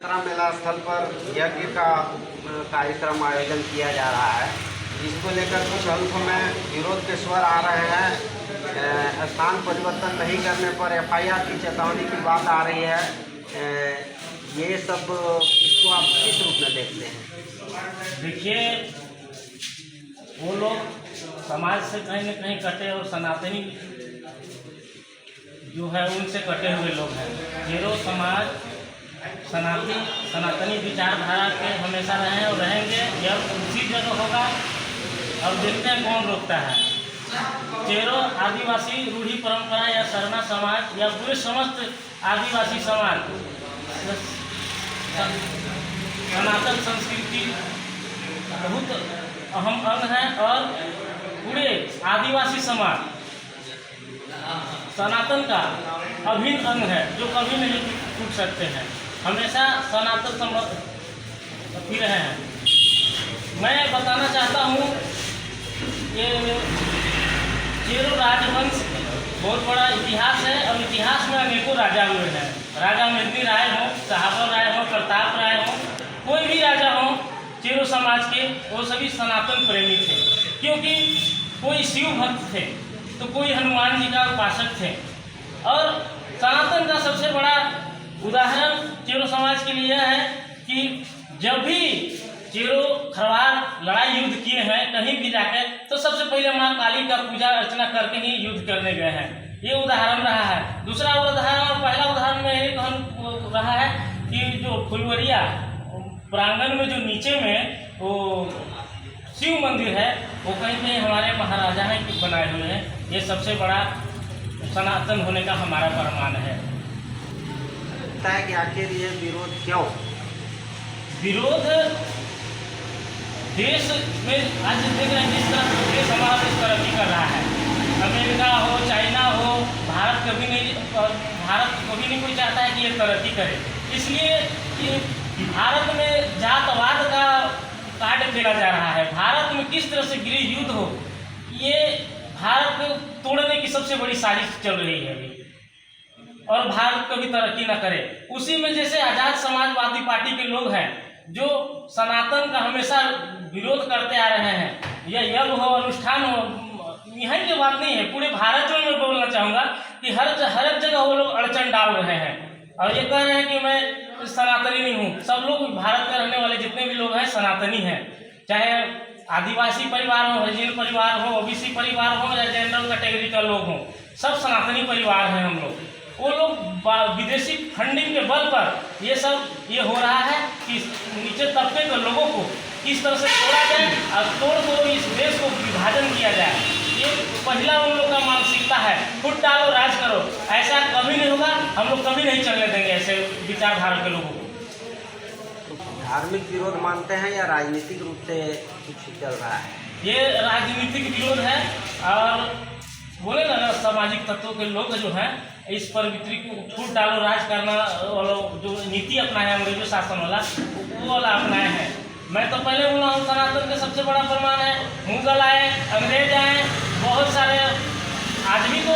उत्तरा मेला स्थल पर यज्ञ का कार्यक्रम आयोजन किया जा रहा है, जिसको लेकर कुछ अंशों में विरोध के स्वर आ रहे हैं। स्थान परिवर्तन नहीं करने पर एफआईआर की चेतावनी की बात आ रही है। ये सब इसको आप किस रूप में देखते हैं? देखिए, वो लोग समाज से कहीं न कहीं कटे और सनातनी जो है उनसे कटे हुए लोग हैं। जेरो समाज सनातनी विचारधारा के हमेशा रहे हैं और रहेंगे। यह उसी जगह होगा और देखते हैं कौन रोकता है। जेरो आदिवासी रूढ़ी परंपरा या सरना समाज या पूरे समस्त आदिवासी समाज सनातन संस्कृति बहुत अहम अंग है और पूरे आदिवासी समाज सनातन का अभिन्न अंग है जो कभी नहीं टूट सकते हैं। हमेशा सनातन ही रहे हैं। मैं बताना चाहता हूँ ये जेरो राजवंश बहुत बड़ा इतिहास है और इतिहास में अनेकों राजा हुए हैं। राजा मेदिनी राय हो, सहाबर राय हो, प्रताप राय हो, कोई भी राजा हो जेरो समाज के, वो सभी सनातन प्रेमी थे। क्योंकि कोई शिव भक्त थे तो कोई हनुमान जी का उपासक थे। और सनातन का सबसे बड़ा उदाहरण जेरो समाज के लिए है कि जब भी जेरो खरवार लड़ाई युद्ध किए हैं कहीं भी जाकर, तो सबसे पहले माँ काली का पूजा अर्चना करके ही युद्ध करने गए हैं। ये उदाहरण रहा है। दूसरा उदाहरण, पहला उदाहरण में ये रहा है कि जो फुलवरिया प्रांगण में जो नीचे में वो शिव मंदिर है, वो कहीं कहीं हमारे महाराजा हैं कि बनाए हुए हैं। ये सबसे बड़ा सनातन होने का हमारा प्रमाण है। लगता है कि आखिर ये विरोध क्यों? विरोध देश में आज देख रहे हैं जिस तरह देश हमारा देश तरक्की कर रहा है। अमेरिका हो, चाइना हो, भारत कभी नहीं कोई चाहता है कि ये तरक्की करे। इसलिए ये भारत में जातवाद का कार्ड खेला जा रहा है। भारत में किस तरह से गृह युद्ध हो, ये भारत को तोड़ने की सबसे बड़ी साजिश चल रही है अभी, और भारत कभी तरक्की न करे। उसी में जैसे आज़ाद समाजवादी पार्टी के लोग हैं जो सनातन का हमेशा विरोध करते आ रहे हैं। यह यज्ञ हो, अनुष्ठान हो, यहीं की बात नहीं है, पूरे भारत में मैं बोलना चाहूँगा कि हर एक जगह वो लोग अड़चन डाल रहे हैं और ये कह रहे हैं कि मैं सनातनी नहीं हूँ। सब लोग भारत में रहने वाले जितने भी लोग हैं सनातनी हैं, चाहे आदिवासी परिवार हो, हरिजन परिवार हो, ओबीसी परिवार हो या जनरल कैटेगरी का लोग हों, सब सनातनी परिवार हैं हम लोग। वो लोग विदेशी फंडिंग के बल पर ये हो रहा है कि नीचे तबके के लोगों को किस तरह से तोड़ा जाए और तोड़ इस देश को विभाजन किया जाए। ये पहला उन लोग का मानसिकता है, फुट डालो राज करो। ऐसा कभी नहीं होगा, हम लोग कभी नहीं चलने देंगे ऐसे विचारधारा के लोगों को। धार्मिक विरोध मानते हैं या राजनीतिक रूप से कुछ चल रहा है? ये राजनीतिक विरोध है और बोले ना सामाजिक तत्वों के लोग जो हैं इस पवित्री को फूट डालो राज करना वाला जो नीति अपनाया है अंग्रेजों शासन वाला, वो वाला अपनाए हैं। मैं तो पहले बोला हूँ सनातन का सबसे बड़ा प्रमाण है। मुगल आए, अंग्रेज आए, बहुत सारे आदमी को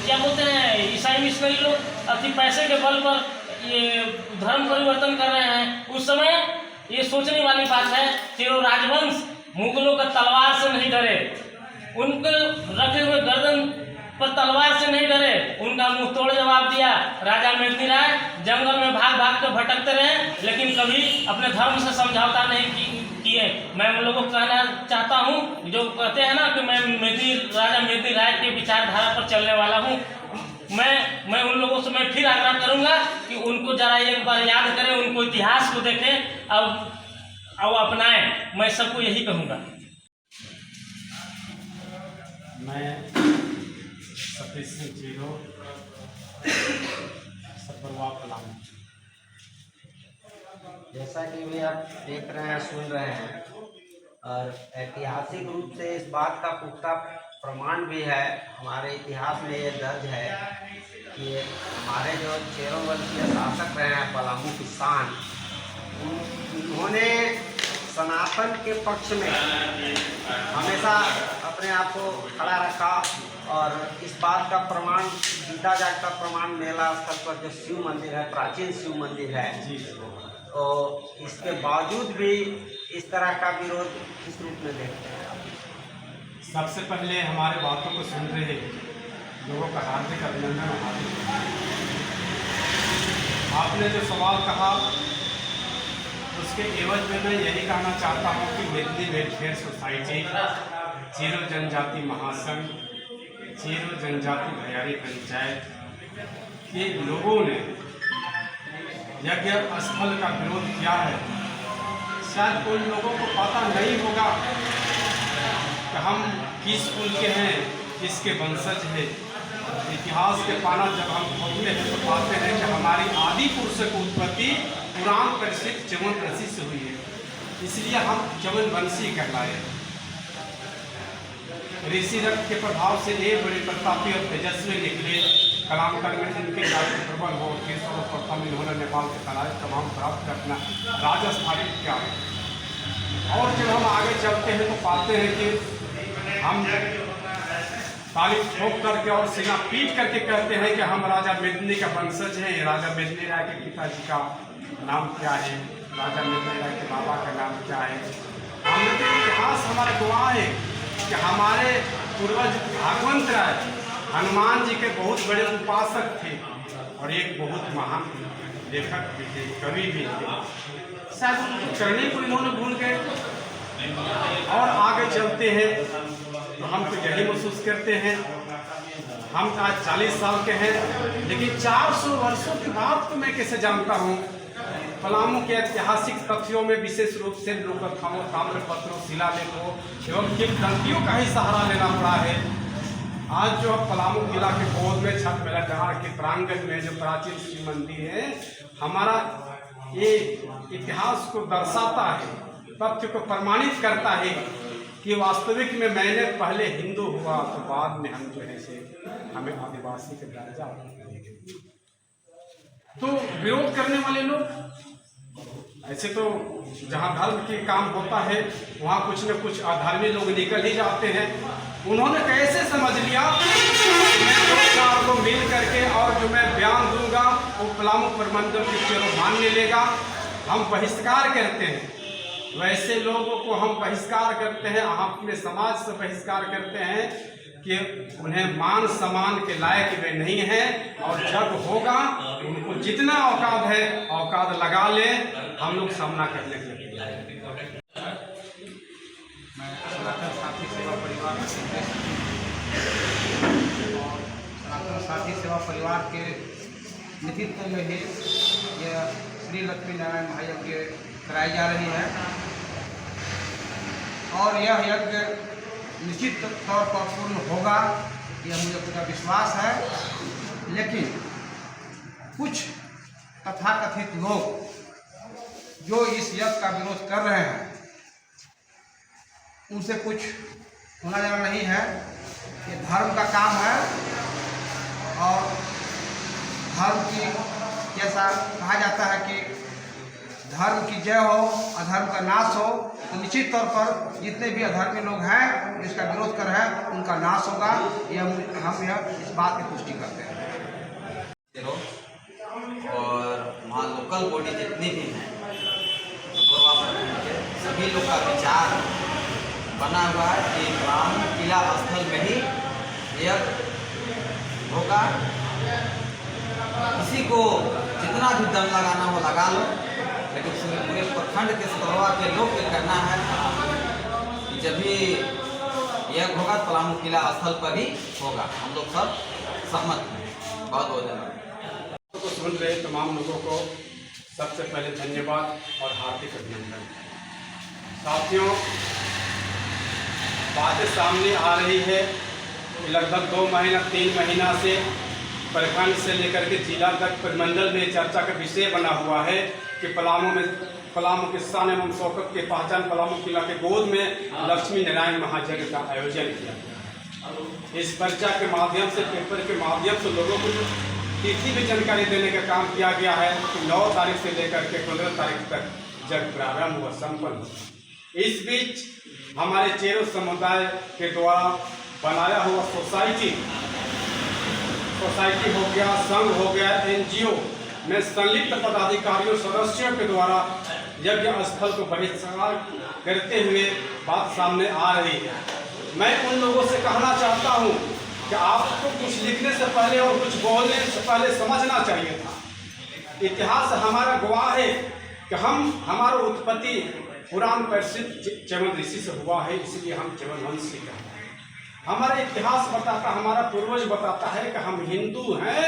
क्या बोलते हैं ईसाई मिशनरी लोग अपनी पैसे के बल पर ये धर्म परिवर्तन कर रहे हैं। उस समय ये सोचने वाली बात है कि वो राजवंश मुगलों का तलवार से नहीं डरे, उनके रखे हुए गर्दन पर तलवार से नहीं डरे, उनका मुंह तोड़ जवाब दिया। राजा मेदिनी राय जंगल में भाग भाग कर भटकते रहे, लेकिन कभी अपने धर्म से समझौता नहीं किए। मैं उन लोगों को कहना चाहता हूँ जो कहते हैं ना कि मैं राजा मेदिनी राय के विचारधारा पर चलने वाला हूँ। मैं उन लोगों से मैं फिर आग्रह करूँगा कि उनको जरा एक बार याद करें, उनको इतिहास को देखें और अपनाएं। मैं सबको यही कहूँगा। मैं सतीश सिंह जीरो सतरवा पलामू। जैसा कि भी आप देख रहे हैं, सुन रहे हैं, और ऐतिहासिक रूप से इस बात का पुख्ता प्रमाण भी है, हमारे इतिहास में ये दर्ज है कि हमारे जो चेरो वंशीय शासक रहे हैं पलामू किसान, उन्होंने सनातन के पक्ष में हमेशा अपने आप को खड़ा रखा और इस बात का प्रमाण गीता जाग का प्रमाण मेला स्थल पर जो शिव मंदिर है, प्राचीन शिव मंदिर है, जी तो इसके बावजूद भी इस तरह का विरोध किस रूप में देखते हैं आप? सबसे पहले हमारे बातों को सुन रहे लोगों का हार्दिक अभिनंदन। आपने जो सवाल कहा उसके एवज में मैं यही कहना चाहता हूँ कि मेदनी वेलफेयर सोसाइटी, चीरो जनजाति महासंघ, चीरो जनजाति भैयारी पंचायत के लोगों ने यज्ञ स्थल का विरोध किया है। शायद उन लोगों को पता नहीं होगा कि हम किस कुल के हैं, किसके वंशज हैं। इतिहास के पाना जब हम खोलते हैं तो पाते हैं कि हमारी आदि पुरुष की उत्पत्ति पुराण परिचित च्यवन ऋषि से हुई है, इसलिए हम च्यवन वंशी कहलाए। ऋषि रक्त के प्रभाव से एक बड़े प्रतापी और तेजस्वी निकले। कलामकर में जिनके राज्य प्रबल हो के सर्वप्रथम इन्होंने नेपाल के तराई तमाम प्राप्त कर अपना राज स्थापित किया है। और जब हम आगे चलते हैं तो पाते हैं कि हम ताली ठोक करके और सीना पीट करके कहते हैं कि हम राजा मेदिनी का वंशज हैं। राजा मेदिनी राय के पिताजी का नाम क्या है, राजा मेदिनी राय के बाबा का नाम क्या है। हम इतिहास हमारा गवाह है कि हमारे पूर्वज भागवंत राय हनुमान जी के बहुत बड़े उपासक थे और एक बहुत महान लेखक भी थे, कवि भी थे। शायद उनको करने को इन्होंने भूल गए। और आगे चलते हैं तो हम तो यही महसूस करते हैं, हम आज 40 साल के हैं, लेकिन 400 वर्षों की बात तो मैं कैसे जानता हूँ। पलामू के ऐतिहासिक तथ्यों में विशेष रूप से लोककथाओं, ताम्रपत्रों, शिलालेखों एवं किंवदंतियों का ही सहारा लेना पड़ा है। आज जो पलामू किला के गोद में छठ मेलाधार के प्रांगण में जो प्राचीन शिव मंदिर है, हमारा ये इतिहास को दर्शाता है, तथ्य को प्रमाणित करता है कि वास्तविक में मैंने पहले हिंदू हुआ तो बाद में हम जो है से हमें आदिवासी के दर्जा मिलेगा। तो विरोध करने वाले लोग ऐसे तो जहाँ धर्म के काम होता है वहाँ कुछ न कुछ अधर्मी लोग निकल ही जाते हैं। उन्होंने कैसे समझ लिया मैं दो चार को मिल करके और जो मैं बयान दूंगा वो पलामू प्रमंडल के चलो मान्य लेगा, हम बहिष्कार करते हैं। वैसे लोगों को हम बहिष्कार करते हैं, हम अपने समाज से बहिष्कार करते हैं कि उन्हें मान सम्मान के लायक वे नहीं हैं। और जब होगा उनको जितना औकात है औकात लगा लें, हम लोग सामना करने के लिए। मैं सनातन साथी सेवा परिवार और सनातन साथी सेवा परिवार के नेतृत्व में ही यह श्री लक्ष्मी नारायण महायज्ञ कराई जा रही है और यह यज्ञ निश्चित तौर पर पूर्ण होगा, यह मुझे पूरा विश्वास है। लेकिन कुछ तथाकथित लोग जो इस यज्ञ का विरोध कर रहे हैं उनसे कुछ होना जाना नहीं है। ये धर्म का काम है और धर्म की जैसा कहा जाता है कि धर्म की जय हो अधर्म का नाश हो, तो निश्चित तौर पर जितने भी अधर्मी लोग हैं जिसका विरोध कर रहे हैं उनका नाश होगा। हम इस बात की पुष्टि करते हैं। और वहाँ लोकल बॉडी जितनी भी हैं सभी लोग का विचार बना हुआ है कि पलामू किला स्थल में ही यह होगा। किसी को जितना भी दम लगाना हो लगा लो, लेकिन पूरे प्रखंड के सतरवा के लोग ये करना है कि जब भी यह होगा पलामू किला स्थल पर ही होगा। हम लोग सब सहमत हैं। बहुत बहुत धन्यवाद। तो सुन रहे तमाम लोगों को सबसे पहले धन्यवाद और हार्दिक अभिनंदन। साथियों, बातें सामने आ रही है कि लगभग 2 महीना 3 महीना से प्रखंड से लेकर के जिला तक प्रमंडल में चर्चा का विषय बना हुआ है कि पलामू के शान एवं शौकत के पहचान पलामू किला के गोद में लक्ष्मी नारायण महायज्ञ का आयोजन किया गया। इस चर्चा के माध्यम से, पेपर के माध्यम से लोगों को तिथि भी जानकारी देने का काम किया गया है कि 9 तारीख से लेकर के 15 तारीख तक जब प्रारंभ हुआ संपन्न। इस बीच हमारे चेरो समुदाय के द्वारा बनाया हुआ सोसाइटी हो गया, संघ हो गया, NGO में संलिप्त पदाधिकारियों सदस्यों के द्वारा यज्ञ स्थल को बहिष्कार करते हुए बात सामने आ रही है। मैं उन लोगों से कहना चाहता हूं कि आपको कुछ लिखने से पहले और कुछ बोलने से पहले समझना चाहिए था। इतिहास हमारा गवाह है कि हमारा उत्पत्ति पुराण प्रसिद्ध च्यवन ऋषि से हुआ है, इसलिए हम च्यवन वंश के हैं। हमारा इतिहास बताता, हमारा पूर्वज बताता है कि हम हिंदू हैं,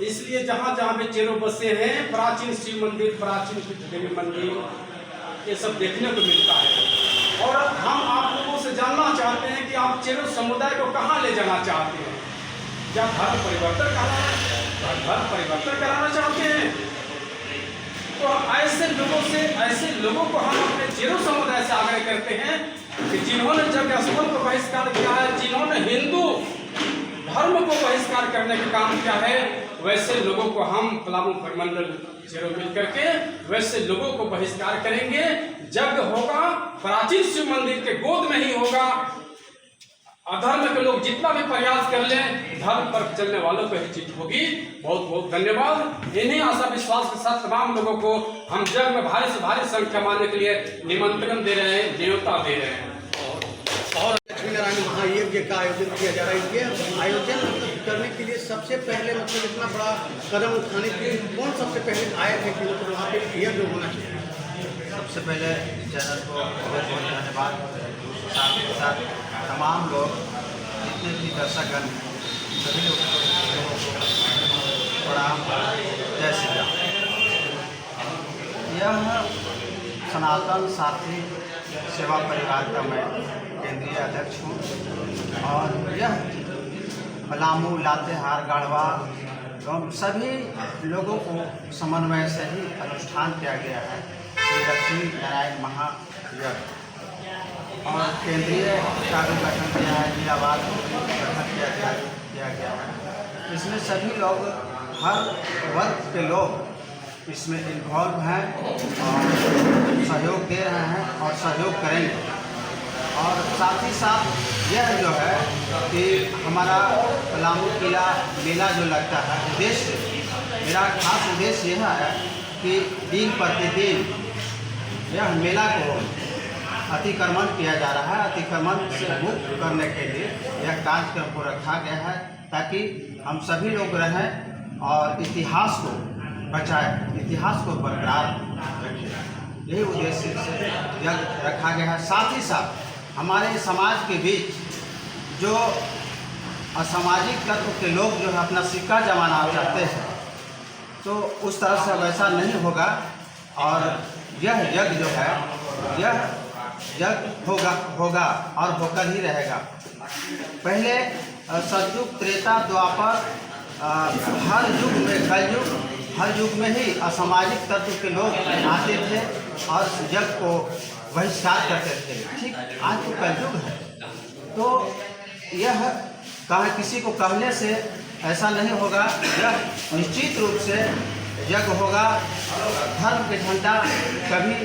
इसलिए जहाँ जहाँ भी चेरो बसे हैं, प्राचीन शिव मंदिर, प्राचीन देवी मंदिर, ये सब देखने को मिलता है। और हम आप लोगों से जानना चाहते हैं कि आप चेरो समुदाय को कहाँ ले जाना चाहते हैं? क्या धर्म परिवर्तन कराना चाहते हैं? तो ऐसे लोगों को हम अपने चेरो समुदाय से आग्रह करते हैं कि जिन्होंने यज्ञ स्थल को बहिष्कार किया है, जिन्होंने हिंदू धर्म को बहिष्कार करने का काम किया है, वैसे लोगों को हम पलामू परिमंडल चेरो मिल करके वैसे लोगों को बहिष्कार करेंगे। यज्ञ होगा प्राचीन शिव मंदिर के गोद में ही होगा। अधर्म के लोग जितना भी प्रयास कर लें, धर्म पर चलने वालों को ही जीत होगी। बहुत बहुत धन्यवाद। इन्हीं आशा विश्वास के साथ तमाम लोगों को हम यज्ञ में भारी से भारी संख्या मानने के लिए निमंत्रण दे रहे हैं, न्योता दे रहे हैं। और लक्ष्मी नारायण महायज्ञ का आयोजन किया जा रहा है। ये आयोजन करने के लिए सबसे पहले मतलब इतना बड़ा कदम उठाने के लिए कौन सबसे पहले आए थे कि मतलब वहाँ पे यज्ञ होना चाहिए? सबसे पहले चैनल को बहुत बहुत धन्यवाद। साथ ही साथ तमाम लोग जितने भी दर्शकगण हैं, सभी लोगों को प्रणाम, जय श्री राम। यह सनातन साथी सेवा परिवार का मैं केंद्रीय अध्यक्ष हूँ और यह पलामू, लातेहार, गढ़वा एवं सभी लोगों को समन्वय से ही अनुष्ठान किया गया है श्री लक्ष्मी नारायण महायज्ञ। और केंद्रीय का भी गठन किया है, जिलावार गठन किया गया है। इसमें सभी लोग, हर वर्ग के लोग इसमें इन्वॉल्व हैं और सहयोग दे रहे हैं और सहयोग करेंगे। और साथ ही साथ यह जो है कि हमारा पलामू किला मेला जो लगता है, उद्देश्य, मेरा खास उद्देश्य यह है कि दिन प्रतिदिन यह मेला को अतिक्रमण किया जा रहा है। अतिक्रमण से मुक्त करने के लिए यह कार्यक्रम को रखा गया है ताकि हम सभी लोग रहें और इतिहास को बचाएं, इतिहास को बरकरार रखें। यही उद्देश्य से यज्ञ रखा गया है। साथ ही साथ हमारे समाज के बीच जो असामाजिक तत्व के लोग जो है अपना सिक्का जमाना चाहते हैं, तो उस तरह से वैसा नहीं होगा। और यह यज्ञ जो है, यह यज्ञ होगा और होकर ही रहेगा। पहले सतयुग, त्रेता, द्वापर, हर युग में, कलयुग, हर युग में ही असामाजिक तत्व के लोग आते थे और यज्ञ को बहिष्कार करते थे। ठीक आज तो कलयुग है, तो यह किसी को कहने से ऐसा नहीं होगा। यह निश्चित रूप से यज्ञ होगा। धर्म के झंडा कभी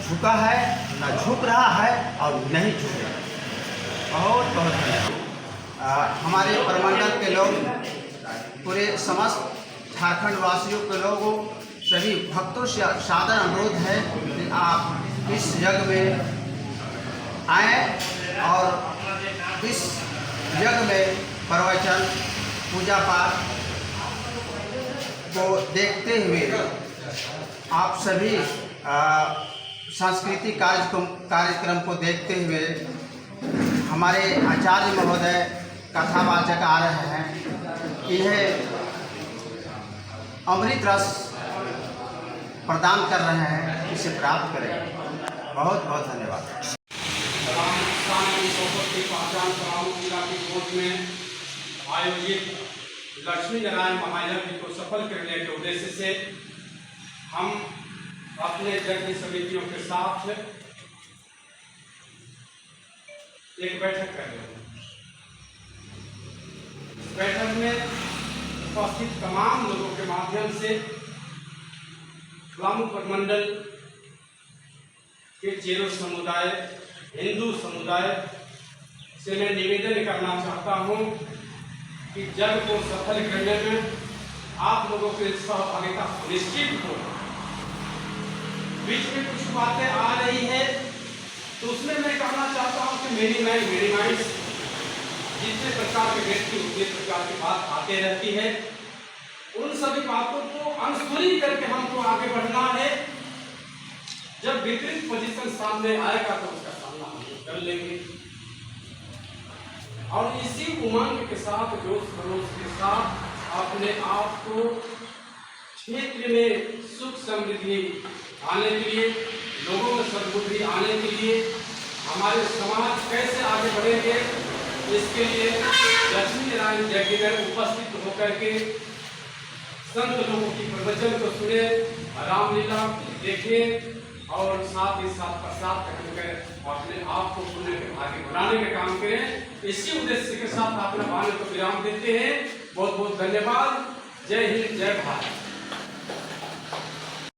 झुका है, न झुक रहा है और नहीं झुकेगा। बहुत बहुत धन्यवाद। हमारे प्रमंडल के लोग, पूरे समस्त झारखंड वासियों के लोगों, सभी भक्तों से सादर अनुरोध है कि आप इस यज्ञ में आएँ और इस यज्ञ में प्रवचन, पूजा पाठ को देखते हुए आप सभी सांस्कृतिक कार्यक्रम को देखते हुए हमारे आचार्य महोदय कथावाचक आ रहे हैं, इन्हें अमृत रस प्रदान कर रहे हैं, इसे प्राप्त करें। बहुत बहुत धन्यवाद। में आयोजित लक्ष्मी नारायण महायज्ञ को सफल करने के उद्देश्य से हम अपने यज्ञ समितियों के साथ एक बैठक कर रहे हैं। बैठक में उपस्थित तमाम लोगों के माध्यम से पलामू प्रमंडल के चेरो समुदाय, हिंदू समुदाय से मैं निवेदन करना चाहता हूँ कि जग को सफल करने में आप लोगों की सहभागिता सुनिश्चित हो। बीच में कुछ बातें आ रही है तो उसमें मैं कहना चाहता हूँ कि मेरी माइंड जितने प्रकार के व्यक्ति उतने प्रकार की बात आते रहती है, उन सभी बातों को अनसुनी करके हमको आगे बढ़ना है। जब विपरीत पोजीशन सामने आएगा तो उसका सामना हम कर लेंगे और इसी उमंग के साथ, जोश खरोश के साथ अपने आप को क्षेत्र में सुख समृद्धि आने के लिए, लोगों में सद्बुद्धि आने के लिए, हमारे समाज कैसे आगे बढ़ेंगे, इसके लिए लक्ष्मी नारायण जयगिर उपस्थित होकर के संत लोगों की प्रवचन को सुने, रामलीला देखें और साथ ही साथ प्रसाद ग्रहण कर अपने आप को पुण्य के भागी बनाने का काम करें। इसी उद्देश्य के साथ अपने वाणी को विराम देते हैं। बहुत बहुत धन्यवाद। जय हिंद, जय भारत।